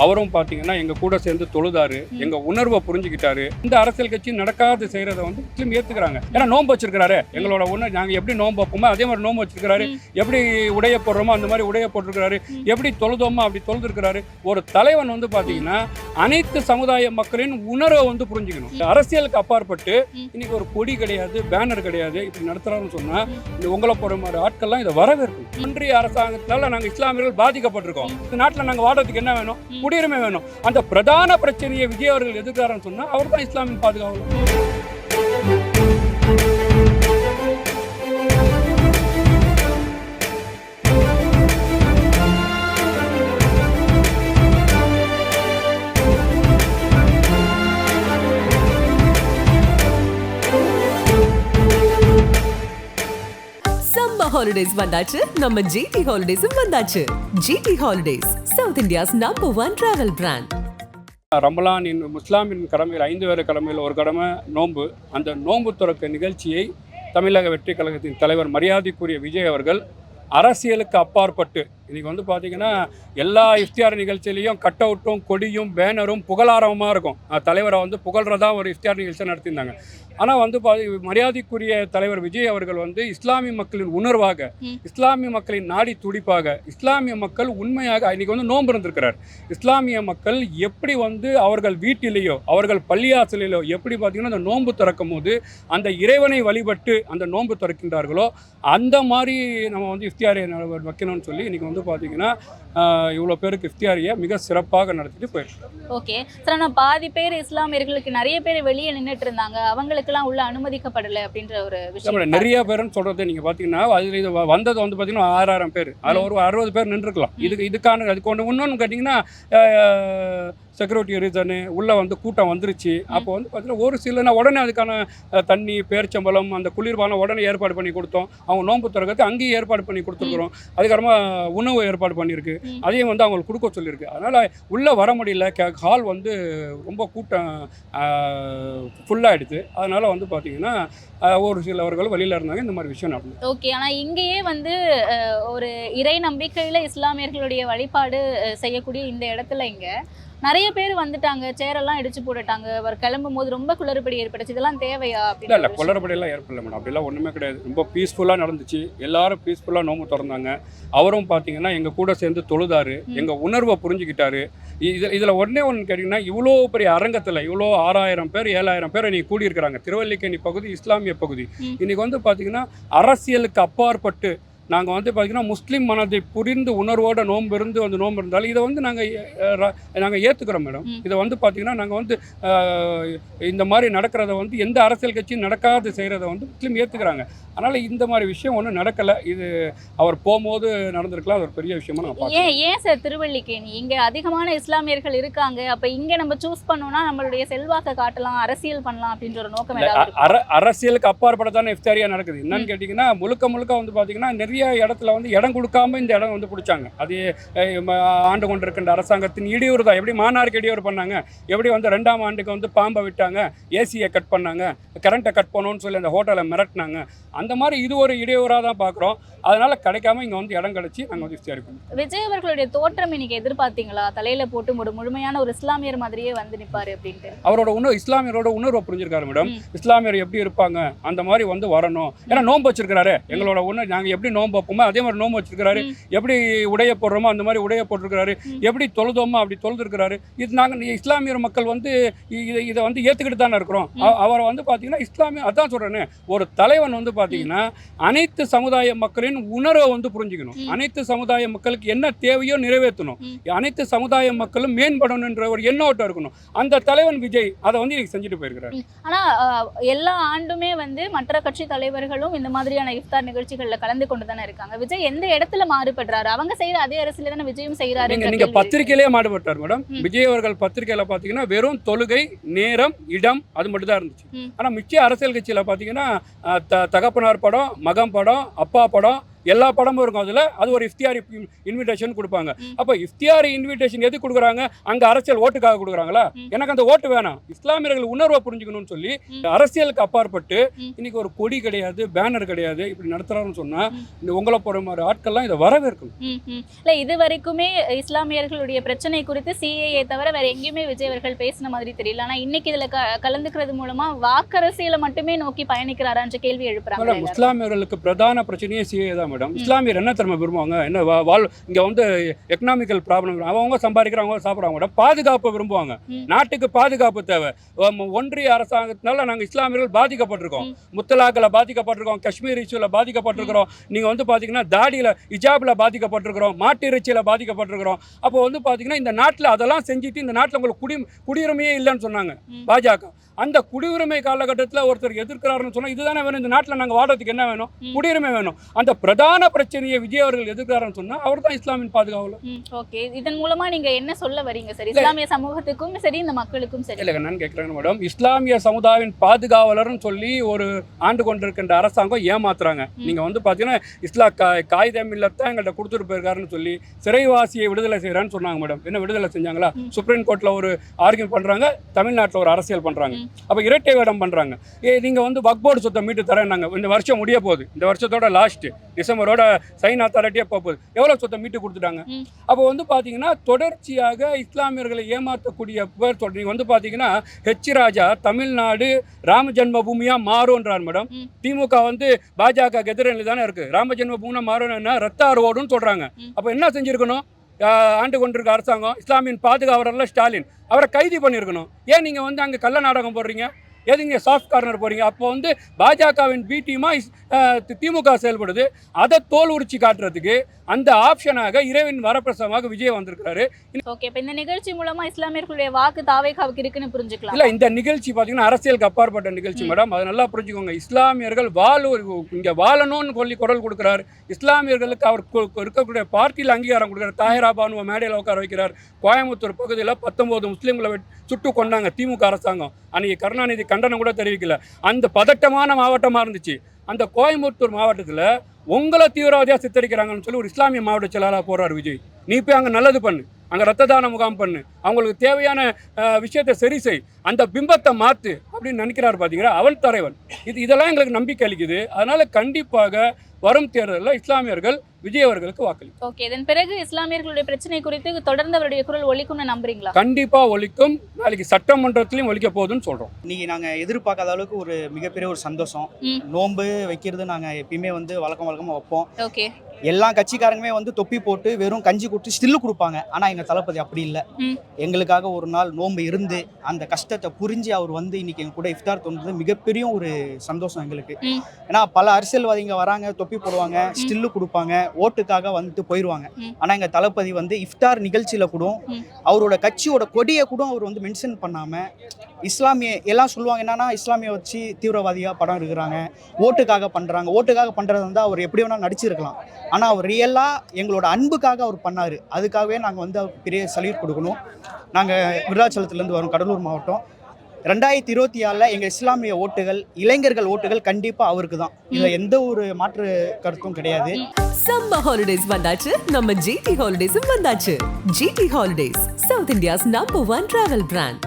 அவரும் பார்த்தீங்கன்னா எங்கள் கூட சேர்ந்து தொழுதாரு, எங்கள் உணர்வை புரிஞ்சுக்கிட்டாரு. இந்த அரசியல் கட்சி நடக்காது செய்கிறத வந்து முஸ்லீம் ஏற்றுக்கிறாங்க. ஏன்னா நோன்பு வச்சிருக்கிறாரு, எங்களோட உணர்வு நாங்கள் எப்படி நோன்பு வைப்போமோ அதே மாதிரி நோன்பு வச்சிருக்கிறாரு, எப்படி உடைய போடுறோமோ அந்த மாதிரி உடைய போட்டிருக்கிறாரு, எப்படி தொழுதோமோ அப்படி தொழுதுருக்கிறாரு. ஒரு தலைவன் வந்து பார்த்தீங்கன்னா அனைத்து சமுதாய மக்களின் உணர்வை வந்து புரிஞ்சுக்கணும். அரசியலுக்கு அப்பாற்பட்டு இன்னைக்கு ஒரு கொடி கிடையாது, பேனர் கிடையாது, இப்படி நடத்துறாருன்னு சொன்னால் இந்த உங்களை போகிற மாதிரி ஆட்கள்லாம் இதை வரவேற்கும். ஒன்றிய அரசாங்கத்தால் நாங்கள் இஸ்லாமியர்கள் பாதிக்கப்பட்டிருக்கோம். இந்த நாட்டில் நாங்கள் வாடுறதுக்கு என்ன வேணும்? குடியுரிமை வேணும். அந்த பிரதான பிரச்சனையை விஜய் அவர்கள் எதிர்க்கிறாருன்னு சொன்னா அவர் தான் இஸ்லாமின் பாதுகாவலர். ஹாலிடேஸ் வந்தாச்சு, நம்ம ஜிடி ஹாலிடேஸும் வந்தாச்சு. GT holidays, south India's number 1 travel brand. Ramadan முஸ்லாமின் கடமையில் 5 வேறு கடமையில் ஒரு கடமை நோன்பு. அந்த நோன்பு துறக்க நிகழ்ச்சியை தமிழக வெற்றி கழகத்தின் தலைவர் மரியாதைக்குரிய விஜய் அவர்கள் அரசியலுக்கு அப்பாற்பட்டு இன்றைக்கி வந்து பார்த்திங்கன்னா எல்லா இஃப்தியார் நிகழ்ச்சியிலையும் கட் அவுட்டும் கொடியும் பேனரும் புகழாரமாக இருக்கும். தலைவரை வந்து புகழ்றதா ஒரு இஃப்தியார் நிகழ்ச்சி நடத்தியிருந்தாங்க. ஆனால் வந்து மரியாதைக்குரிய தலைவர் விஜய் அவர்கள் வந்து இஸ்லாமிய மக்களின் உணர்வாக, இஸ்லாமிய மக்களின் நாடி துடிப்பாக, இஸ்லாமிய மக்கள் உண்மையாக இன்றைக்கி வந்து நோன்பு இருந்திருக்கிறார். இஸ்லாமிய மக்கள் எப்படி வந்து அவர்கள் வீட்டிலேயோ அவர்கள் பள்ளியாசலையோ எப்படி பார்த்திங்கன்னா அந்த நோன்பு திறக்கும் போது அந்த இறைவனை வழிபட்டு அந்த நோன்பு திறக்கின்றார்களோ அந்த மாதிரி நம்ம வந்து இஃப்தியாரை வைக்கணும்னு சொல்லி இன்றைக்கி வந்து பார்த்திங்கன்னா இவ்வளோ பேருக்கு இஃப்தியாரியை மிக சிறப்பாக நடத்திட்டு போயிருக்கோம். ஓகே சார், நான் பாதி பேர் இஸ்லாமியர்களுக்கு நிறைய பேர் வெளியே நின்றுட்டு இருந்தாங்க, அவங்களுக்கெல்லாம் உள்ள அனுமதிக்கப்படலை அப்படின்ற ஒரு விஷயம் நிறைய பேருன்னு சொல்கிறது நீங்கள் பார்த்தீங்கன்னா அதில் இது வந்தது வந்து பார்த்தீங்கன்னா 6000 பேர், அதில் ஒரு 60 பேர் நின்றுருக்கலாம். அதுக்கு ஒன்று இன்னொன்று கேட்டிங்கன்னா செக்யூரிட்டி ரீசனு உள்ளே வந்து கூட்டம் வந்துருச்சு. அப்போ வந்து பார்த்தீங்கன்னா ஒரு சிலனா உடனே அதுக்கான தண்ணி பேரிச்சம்பளம் அந்த குளிர்பானம் உடனே ஏற்பாடு பண்ணி கொடுத்தோம். அவங்க நோன்பு திறக்கிறது அங்கேயும் ஏற்பாடு பண்ணி கொடுத்துருக்குறோம். அதுக்கப்புறமா உணவு ஏற்பாடு பண்ணியிருக்கு, அதையும் வந்து அவங்களுக்கு கொடுக்க சொல்லியிருக்கு. அதனால் உள்ளே வர முடியல, ஹால் வந்து ரொம்ப கூட்டம் ஃபுல்லாகிடுது. அதனால் வந்து பார்த்தீங்கன்னா ஒரு சிலவர்கள் வெளியில் இருந்தாங்க. இந்த மாதிரி விஷயம் நடந்தது. ஓகே, ஆனால் இங்கேயே வந்து ஒரு இறை நம்பிக்கையில் இஸ்லாமியர்களுடைய வழிபாடு செய்யக்கூடிய இந்த இடத்துல இங்கே நிறைய பேர் வந்துட்டாங்க, சேரெல்லாம் இடிச்சு போட்டுட்டாங்க. அவர் கிளம்பும் போது ரொம்ப குளறுபடி ஏற்பட்டுச்சு. இதெல்லாம் தேவையா? இல்லை இல்லை, குளறுபடியெல்லாம் ஏற்படல மேடம். அப்படிலாம் ஒன்றுமே கிடையாது. ரொம்ப பீஸ்ஃபுல்லாக நடந்துச்சு. எல்லாரும் பீஸ்ஃபுல்லாக நோம்பு திறந்தாங்க. அவரும் பார்த்தீங்கன்னா எங்கள் கூட சேர்ந்து தொழுதாரு, எங்கள் உணர்வை புரிஞ்சுக்கிட்டாரு. இதில் ஒன்றே ஒன்று கேட்டிங்கன்னா இவ்வளோ பெரிய அரங்கத்தில் இவ்வளோ 6000 பேர் 7000 பேர் இன்றைக்கி கூடியிருக்கிறாங்க. திருவல்லிக்கேணி பகுதி இஸ்லாமிய பகுதி. இன்றைக்கி வந்து பார்த்திங்கன்னா அரசியலுக்கு அப்பாற்பட்டு நாங்கள் வந்து பார்த்திங்கன்னா முஸ்லீம் மனதை புரிந்து உணர்வோட நோன்பு இருந்து வந்து நோன்பு இருந்தாலும் இதை வந்து நாங்கள் ஏற்றுக்கிறோம் மேடம். இதை வந்து பார்த்திங்கன்னா நாங்கள் வந்து இந்த மாதிரி நடக்கிறத வந்து எந்த அரசியல் கட்சியும் நடக்காது செய்கிறத வந்து முஸ்லீம் ஏற்றுக்கிறாங்க. அதனால் இந்த மாதிரி விஷயம் ஒன்றும் நடக்கலை. இது அவர் போகும்போது நடந்திருக்கலாம். அது ஒரு பெரிய விஷயமா நான் பார்க்குறேன். ஏன் சார் திருவல்லிக்கேணி இங்கே அதிகமான இஸ்லாமியர்கள் இருக்காங்க, அப்போ இங்கே நம்ம சூஸ் பண்ணோம்னா நம்மளுடைய செல்வாக்கை காட்டலாம், அரசியல் பண்ணலாம் அப்படின்ற ஒரு நோக்கம் அரசியலுக்கு அப்பாற்பட்டதான இஃப்தாரியா நடக்குது. என்னன்னு கேட்டிங்கன்னா முழுக்க வந்து பார்த்திங்கன்னா நிறைய இடத்துல வந்து இடம் கொடுக்காம இந்த இடம் வந்து பிடிச்சாங்க. அது ஆண்டு கொண்டு இருக்கின்ற அரசாங்கத்தின் இடையூறு தான். எப்படி மாநாருக்கு இடையூறு பண்ணாங்க, எப்படி வந்து 2ஆம் ஆண்டுக்கு வந்து பாம்பை விட்டாங்க, ஏசியை கட் பண்ணாங்க, கரண்ட்டை கட் பண்ணணும்னு சொல்லி அந்த ஹோட்டலை மிரட்டினாங்க. அந்த மாதிரி இது ஒரு இடையூறாக தான் பார்க்குறோம். அதனால் கிடைக்காம இங்கே வந்து இடம் கிடச்சி நாங்கள் வந்து இஃப்தாரி பண்ணுறோம். விஜய் அவர்களுடைய தோற்றம் இன்னைக்கு எதிர்பார்த்தீங்களா? தலையில் போட்டு ஒரு முழுமையான ஒரு இஸ்லாமியர் மாதிரியே வந்து நிற்பார் அப்படின்ட்டு. அவரோட இஸ்லாமியரோட உணர்வை புரிஞ்சிருக்காரு மேடம். இஸ்லாமியர் எப்படி இருப்பாங்க அந்த மாதிரி வந்து வரணும். ஏன்னா நோன்பு வச்சிருக்கிறாரு, எங்களோட நாங்கள் எப்படி நோன்பு வைப்போமோ அதே மாதிரி நோன்பு வச்சிருக்கிறாரு, எப்படி உடைய போடுறோமோ அந்த மாதிரி உடைய போட்டிருக்கிறாரு, எப்படி தொழுதோமோ அப்படி தொழுதுருக்கிறாரு. இது நாங்கள் இஸ்லாமியர் மக்கள் வந்து இதை வந்து ஏற்றுக்கிட்டு தானே இருக்கிறோம். அவரை வந்து பார்த்தீங்கன்னா இஸ்லாமிய அதான் சொல்கிறேன்னு ஒரு தலைவன் வந்து பார்த்தீங்கன்னா அனைத்து சமுதாய மக்களின் உணர்வை வந்து புரிஞ்சுக்கணும். அனைத்து சமுதாய மக்களுக்கு என்ன தேவையோ நிறைவேற்றணும், அனைத்து சமுதாய மக்களும் மேம்படணுன்ற ஒரு எண்ணோட்டம் இருக்கணும். அந்த தலைவன் விஜய் அதை வந்து இன்னைக்கு செஞ்சுட்டு போயிருக்கிறார். ஆனால் எல்லா ஆண்டுமே வந்து மற்ற கட்சி தலைவர்களும் இந்த மாதிரியான இஃப்தார் நிகழ்ச்சிகளில் கலந்து கொண்டு தானே இருக்காங்க. விஜய் எந்த இடத்துல மாறுபடுறாரு? அவங்க செய்யற அதே அரசியல் தானே விஜயும் செய்யறாரு. நீங்க பத்திரிகையிலே மாறுபட்டார் மேடம். விஜய் அவர்கள் பத்திரிகையில பாத்தீங்கன்னா வெறும் தொழுகை, நேரம், இடம் அது மட்டும் தான் இருந்துச்சு. ஆனா மிச்ச அரசியல் கட்சியில பாத்தீங்கன்னா தகப்பனார் படம், மகன் படம், அப்பா படம், எல்லா படமும் இருக்கும் அதில். அது ஒரு இஃப்தியாரி இன்விடேஷன் கொடுப்பாங்க. அப்போ இஃப்தியாரி இன்விடேஷன் எது கொடுக்குறாங்க? அங்கே அரசியல் ஓட்டுக்காக கொடுக்குறாங்களா? எனக்கு அந்த ஓட்டு வேணாம். இஸ்லாமியர்கள் உணர்வை புரிஞ்சுக்கணும்னு சொல்லி அரசியலுக்கு அப்பாற்பட்டு இன்னைக்கு ஒரு கொடி கிடையாது, பேனர் கிடையாது, இப்படி நடத்துறாருன்னு சொன்னா இந்த உங்களை போற மாதிரி ஆட்கள்லாம் இதை வரவேற்கணும். இல்லை, இது வரைக்குமே இஸ்லாமியர்களுடைய பிரச்சனை குறித்து சிஏஏ தவிர வேற எங்கேயுமே விஜய் அவர்கள் பேசின மாதிரி தெரியல. ஆனால் இன்னைக்கு இதில் கலந்துக்கிறது மூலமா வாக்கரசியலை மட்டுமே நோக்கி பயணிக்கிறாரான்ற கேள்வி எழுப்புறாங்க. இஸ்லாமியர்களுக்கு பிரதான பிரச்சனையே சிஏஏ தான் மேடம். இஸ்லாமியர் என்ன திறமை விரும்புவாங்க? என்ன இங்க வந்து எக்கனாமிக்கல் ப்ராப்ளம், அவங்க சம்பாதிக்கிறாங்க, சாப்பிட்றாங்க மேடம். பாதுகாப்பு விரும்புவாங்க. நாட்டுக்கு பாதுகாப்பு தேவை. ஒன்றிய அரசாங்கத்தினால நாங்கள் இஸ்லாமியர்கள் பாதிக்கப்பட்டிருக்கோம். முத்தலாக்கில் பாதிக்கப்பட்டிருக்கோம், காஷ்மீர் இஷ்யூல பாதிக்கப்பட்டிருக்கிறோம். நீங்க வந்து பாத்தீங்கன்னா தாடியில ஹிஜாப்ல பாதிக்கப்பட்டிருக்கிறோம், மாட்டு இறைச்சியில பாதிக்கப்பட்டிருக்கிறோம். அப்போ வந்து பாத்தீங்கன்னா இந்த நாட்டில் அதெல்லாம் செஞ்சுட்டு இந்த நாட்டில் உங்களுக்கு குடியுரிமையே இல்லைன்னு சொன்னாங்க பாஜக. அந்த குடியுரிமை காலகட்டத்தில் ஒருத்தர் எதிர்க்கிறாருன்னு சொன்னா இதுதானே வேணும்? இந்த நாட்டில் நாங்கள் வாழறதுக்கு என்ன வேணும்? குடியுரிமை வேணும். அந்த பிரதான பிரச்சனையை விஜய் அவர்கள் எதிர்க்கிறாருன்னு சொன்னா அவர் தான் இஸ்லாமின் பாதுகாவலர். ஓகே, இதன் மூலமா நீங்க என்ன சொல்ல வரீங்க சார்? இஸ்லாமிய சமூகத்துக்கும் சரி, இந்த மக்களுக்கும் சரி. இல்லை, நான் கேட்குறேன் மேடம், இஸ்லாமிய சமுதாயின் பாதுகாவலர்னு சொல்லி ஒரு ஆண்டு கொண்டிருக்கின்ற அரசாங்கம் ஏமாத்துறாங்க. நீங்க வந்து பாத்தீங்கன்னா காகிதம் இல்லத்தான் எங்கள்கிட்ட கொடுத்துட்டு போயிருக்காருன்னு சொல்லி சிறைவாசியை விடுதலை செய்யறான்னு சொன்னாங்க மேடம். என்ன விடுதலை செஞ்சாங்களா? சுப்ரீம் கோர்ட்ல ஒரு ஆர்கியூ பண்றாங்க, தமிழ்நாட்டில் ஒரு அரசியல் பண்றாங்க. அப்ப இரட்டை வேடம் பண்றாங்க. நீங்க வந்து வக்போர்டு சொத்தை மீட்டு தரேன்னாங்க. இந்த வருஷம் முடிய போகுது, இந்த வருஷத்தோட லாஸ்ட் டிசம்பரோட சைன் அத்தாரிட்டியா போகுது. எவ்வளவு சொத்தை மீட்டு கொடுத்துட்டாங்க? அப்போ வந்து பாத்தீங்கன்னா தொடர்ச்சியாக இஸ்லாமியர்களை ஏமாற்றக்கூடிய பேர் சொல்றீங்க. நீங்க வந்து பாத்தீங்கன்னா ஹெச் ராஜா தமிழ்நாடு ராம ஜென்ம பூமியா மாறும்ன்றார் மேடம். திமுக வந்து பாஜக எதிரில் தானே இருக்கு. ராம ஜென்ம பூமியா மாறும்னா ரத்த அறுவோடுன்னு சொல்றாங்க. அப்ப என்ன செஞ்சிருக்கணும்? ஆண்டு கொண்டிருக்க அரசாங்கம் இஸ்லாமியின் பாதுகாவலர்ல ஸ்டாலின் அவரை கைது பண்ணியிருக்கணும். ஏன் நீங்க வந்து அங்கே கள்ள நாடகம் போடுறீங்க? எதுங்க சாஃப்ட் கார்னர் போறீங்க? அப்போ வந்து பாஜகவின் பி டீமா திமுக செயல்படுது. அதை தோல் உரிச்சி காட்டுறதுக்கு அந்த ஆப்ஷனாக இறைவன் வரப்பிரசமாக விஜய் வந்திருக்காரு. ஓகே, இப்போ இந்த நிகழ்ச்சி மூலமா இஸ்லாமியர்களுடைய வாக்கு தாவேகாவுக்கு இருக்குன்னு புரிஞ்சுக்கலாம். இல்ல, இந்த நிகழ்ச்சி பாத்தீங்கன்னா அரசியலுக்கு அப்பாற்பட்ட நிகழ்ச்சி மேடம். அதை நல்லா புரிஞ்சுக்கோங்க. இஸ்லாமியர்கள் இங்க வாழணும்னு சொல்லி குரல் கொடுக்கிறார். இஸ்லாமியர்களுக்கு அவர் இருக்கக்கூடிய பார்ட்டியில் அங்கீகாரம் கொடுக்கிறார். தாஹிரா பானுவை மேடையில் உட்கார வைக்கிறார். கோயம்புத்தூர் பகுதியில் 19 முஸ்லீம்களை சுட்டு கொண்டாங்க திமுக அரசாங்கம். அன்னைக்கு கருணாநிதி கண்டனம் கூட தெரிவிக்கல. அந்த பதட்டமான மாவட்டமா இருந்துச்சு. அந்த கோயம்புத்தூர் மாவட்டத்தில் உங்களை தீவிரவாதியாக சித்தரிக்கிறாங்கன்னு சொல்லி ஒரு இஸ்லாமிய மாவட்ட செயலாளர் போறார் விஜய். நீ போய் அங்கே நல்லது பண்ணு, அங்கே ரத்த தான முகாம் பண்ணு, அவங்களுக்கு தேவையான விஷயத்தை சரி செய், அந்த பிம்பத்தை மாற்று அப்படின்னு நினைக்கிறார். பார்த்தீங்கன்னா அவன் தலைவன். இதெல்லாம் எங்களுக்கு நம்பிக்கை அளிக்குது. அதனால கண்டிப்பாக வரும் தேர்தலில் இஸ்லாமியர்கள் விஜய் அவர்களுக்கு வாக்களிக்கும். ஓகே, இதன் பிறகு இஸ்லாமியர்களுடைய பிரச்சனை குறித்து தொடர்ந்து அவருடைய குரல் ஒலிக்கும்னு நம்புறீங்களா? கண்டிப்பா ஒலிக்கும். நாளைக்கு சட்டமன்றத்திலையும் ஒலிக்க போகுதுன்னு சொல்றோம். இன்னைக்கு நாங்க எதிர்பார்க்காத அளவுக்கு ஒரு மிகப்பெரிய ஒரு சந்தோஷம். நோன்பு வைக்கிறது நாங்க எப்பயுமே வந்து வழக்கமா வைப்போம். ஓகே, எல்லா கட்சிக்காரங்களுமே வந்து தொப்பி போட்டு வெறும் கஞ்சி கொடுத்து ஸ்டில்லு கொடுப்பாங்க. ஆனா எங்க தளபதி அப்படி இல்லை. எங்களுக்காக ஒரு நாள் நோன்பு இருந்து அந்த கஷ்டத்தை புரிஞ்சு அவர் வந்து இன்னைக்கு எங்க கூட இஃப்தார் தோன்றது மிகப்பெரிய ஒரு சந்தோஷம் எங்களுக்கு. ஏன்னா பல அரசியல்வாதிங்க வராங்க, தொப்பி போடுவாங்க, ஸ்டில்லு கொடுப்பாங்க, ஓட்டுக்காக வந்துட்டு போயிடுவாங்க. ஆனா எங்க தளபதி வந்து இஃப்தார் நிகழ்ச்சியில கூட அவரோட கட்சியோட கொடியை கூட அவர் வந்து மென்ஷன் பண்ணாம இஸ்லாமிய எல்லாம் சொல்லுவாங்க என்னன்னா இஸ்லாமிய வச்சு தீவிரவாதியா படம் எடுக்கிறாங்க, ஓட்டுக்காக பண்றாங்க. ஓட்டுக்காக பண்றது வந்து அவர் எப்படி வேணாலும் நடிச்சிருக்கலாம். ஆனால் அவர் ரியலாக எங்களோட அன்புக்காக அவர் பண்ணார். அதுக்காகவே நாங்கள் வந்து அவருக்கு பெரிய சல்யூட் கொடுக்கணும். நாங்கள் விருதாச்சலத்துலேருந்து வரோம், கடலூர் மாவட்டம். 2024 எங்கள் இஸ்லாமிய ஓட்டுகள், இளைஞர்கள் ஓட்டுகள் கண்டிப்பாக அவருக்கு தான். இதில் எந்த ஒரு மாற்று கருத்தும் கிடையாது. சம்மர் ஹாலிடேஸ் வந்தாச்சு, நம்ம ஜிடி ஹாலிடேஸும் வந்தாச்சு. GT holidays, south India's number 1 travel brand.